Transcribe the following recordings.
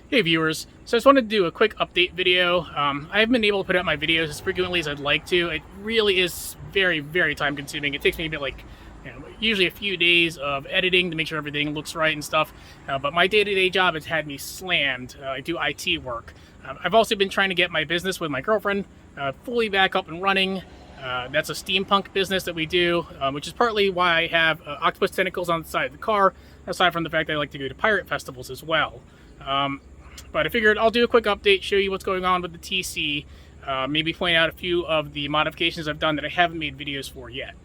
Hey viewers, so I just wanted to do a quick update video. I haven't been able to put out my videos as frequently as I'd like to. It really is very time consuming. It takes me a bit usually a few days of editing to make sure everything looks right and stuff. But my day-to-day job has had me slammed. I do IT work. I've also been trying to get my business with my girlfriend fully back up and running. That's a steampunk business that we do, which is partly why I have octopus tentacles on the side of the car, aside from the fact that I like to go to pirate festivals as well. But I figured I'll do a quick update, show you what's going on with the TC, maybe point out a few of the modifications I've done that I haven't made videos for yet.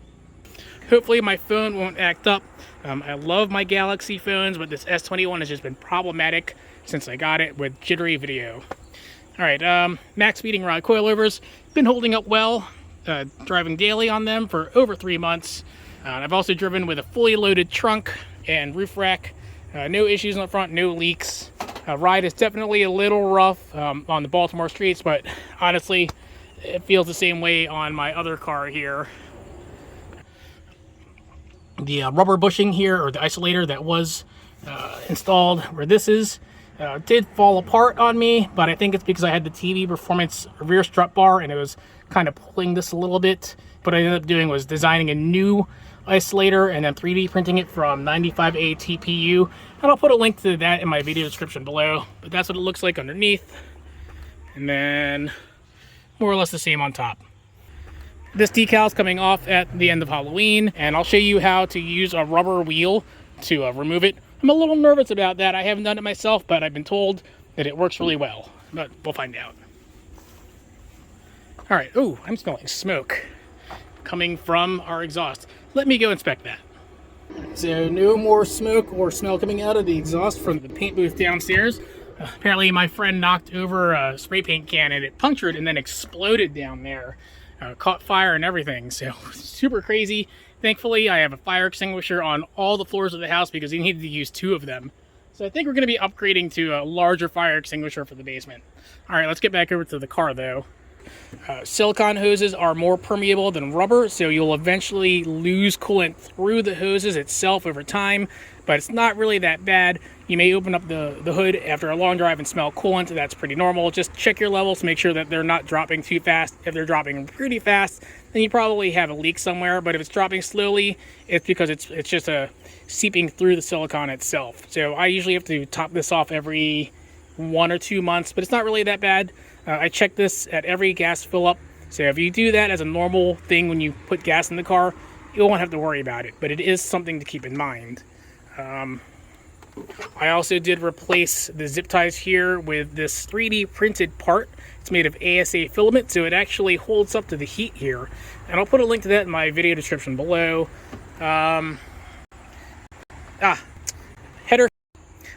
Hopefully my phone won't act up. I love my Galaxy phones, but this S21 has just been problematic since I got it with jittery video. Alright, max speeding rod coilovers, been holding up well, driving daily on them for over 3 months. I've also driven with a fully loaded trunk and roof rack. No issues on the front, no leaks. Ride is definitely a little rough on the Baltimore streets, but honestly, it feels the same way on my other car here. The rubber bushing here, or the isolator that was installed where this is, did fall apart on me, but I think it's because I had the TV Performance rear strut bar and it was kind of pulling this a little bit. What I ended up doing was designing a new isolator and then 3D printing it from 95A TPU, and I'll put a link to that in my video description below. But that's what it looks like underneath, and then more or less the same on top. This decal is coming off at the end of Halloween, and I'll show you how to use a rubber wheel to remove it. I'm a little nervous about that. I haven't done it myself, but I've been told that it works really well, but we'll find out. All right, ooh, I'm smelling smoke coming from our exhaust. Let me go inspect that. So no more smoke or smell coming out of the exhaust from the paint booth downstairs. Apparently my friend knocked over a spray paint can and it punctured and then exploded down there. Caught fire and everything, so super crazy. Thankfully I have a fire extinguisher on all the floors of the house because he needed to use 2 of them. So I think we're going to be upgrading to a larger fire extinguisher for the basement. Alright, let's get back over to the car though. Silicone hoses are more permeable than rubber, so you'll eventually lose coolant through the hoses itself over time, but it's not really that bad. You may open up the hood after a long drive and smell coolant. That's pretty normal. Just check your levels to make sure that they're not dropping too fast. If they're dropping pretty fast, then you probably have a leak somewhere, but if it's dropping slowly, it's because it's just seeping through the silicone itself. So I usually have to top this off every 1 or 2 months, but it's not really that bad. I check this at every gas fill up, so if you do that as a normal thing when you put gas in the car, you won't have to worry about it, but it is something to keep in mind. I also did replace the zip ties here with this 3D printed part. It's made of ASA filament, so it actually holds up to the heat here, and I'll put a link to that in my video description below. Header.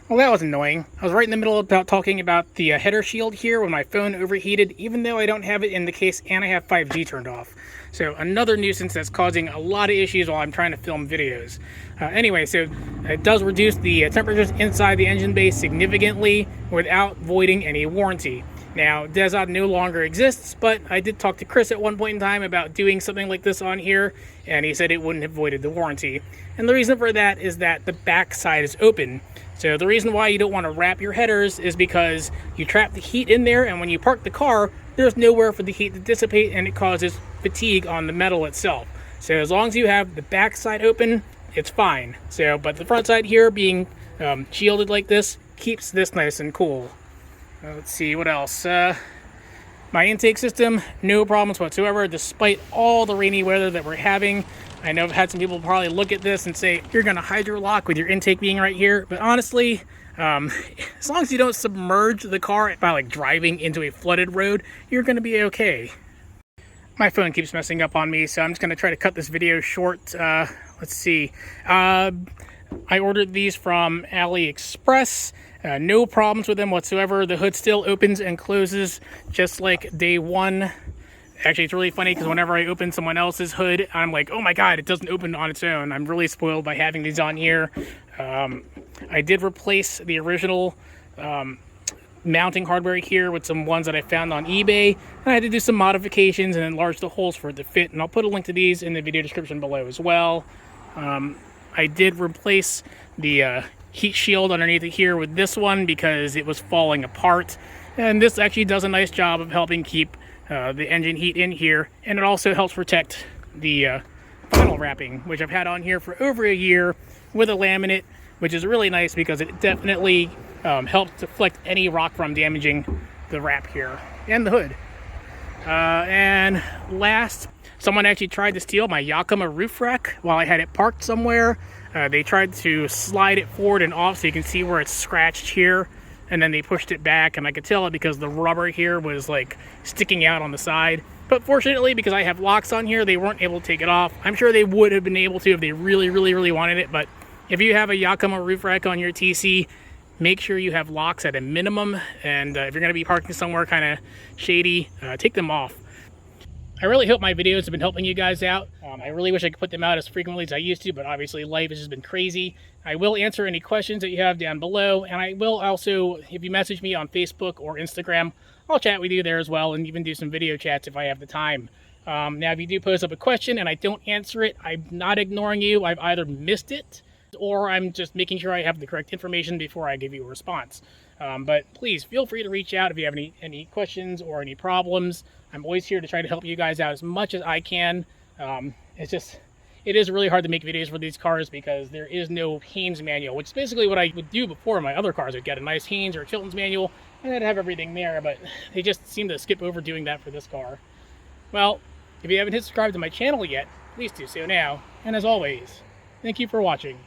Well, that was annoying. I was right in the middle of talking about the header shield here when my phone overheated, even though I don't have it in the case and I have 5G turned off. So another nuisance that's causing a lot of issues while I'm trying to film videos. Anyway, so it does reduce the temperatures inside the engine bay significantly without voiding any warranty. Now, Desod no longer exists, but I did talk to Chris at one point in time about doing something like this on here, and he said it wouldn't have voided the warranty. And the reason for that is that the back side is open. So the reason why you don't want to wrap your headers is because you trap the heat in there, and when you park the car, there's nowhere for the heat to dissipate, and it causes fatigue on the metal itself. So as long as you have the back side open, it's fine. So, but the front side here being shielded like this keeps this nice and cool. Let's see, what else? My intake system, no problems whatsoever, despite all the rainy weather that we're having. I know I've had some people probably look at this and say, you're going to hydro-lock with your intake being right here. But honestly, as long as you don't submerge the car by like driving into a flooded road, you're going to be okay. My phone keeps messing up on me, so I'm just going to try to cut this video short. Let's see. I ordered these from AliExpress. No problems with them whatsoever. The hood still opens and closes just like day one. Actually, it's really funny because whenever I open someone else's hood, I'm like, oh my god, it doesn't open on its own. I'm really spoiled by having these on here. I did replace the original mounting hardware here with some ones that I found on eBay, and I had to do some modifications and enlarge the holes for it to fit, and I'll put a link to these in the video description below as well. I did replace the heat shield underneath it here with this one because it was falling apart. And this actually does a nice job of helping keep the engine heat in here. And it also helps protect the vinyl wrapping, which I've had on here for over a year with a laminate, which is really nice because it definitely helps deflect any rock from damaging the wrap here and the hood. And last, someone actually tried to steal my Yakima roof rack while I had it parked somewhere. They tried to slide it forward and off so you can see where it's scratched here, and then they pushed it back, and I could tell it because the rubber here was like sticking out on the side. But fortunately, because I have locks on here, they weren't able to take it off. I'm sure they would have been able to if they really wanted it, but if you have a Yakima roof rack on your TC, make sure you have locks at a minimum, and if you're going to be parking somewhere kind of shady, take them off. I really hope my videos have been helping you guys out. I really wish I could put them out as frequently as I used to, but obviously life has just been crazy. I will answer any questions that you have down below, and I will also, if you message me on Facebook or Instagram, I'll chat with you there as well, and even do some video chats if I have the time. Now, if you do pose up a question and I don't answer it, I'm not ignoring you. I've either missed it, or I'm just making sure I have the correct information before I give you a response. But please feel free to reach out if you have any questions or any problems. I'm always here to try to help you guys out as much as I can. It is really hard to make videos for these cars because there is no Haynes manual, which is basically what I would do before in my other cars. I'd get a nice Haynes or a Chilton's manual, and I'd have everything there, but they just seem to skip over doing that for this car. Well, if you haven't hit subscribe to my channel yet, please do so now. And as always, thank you for watching.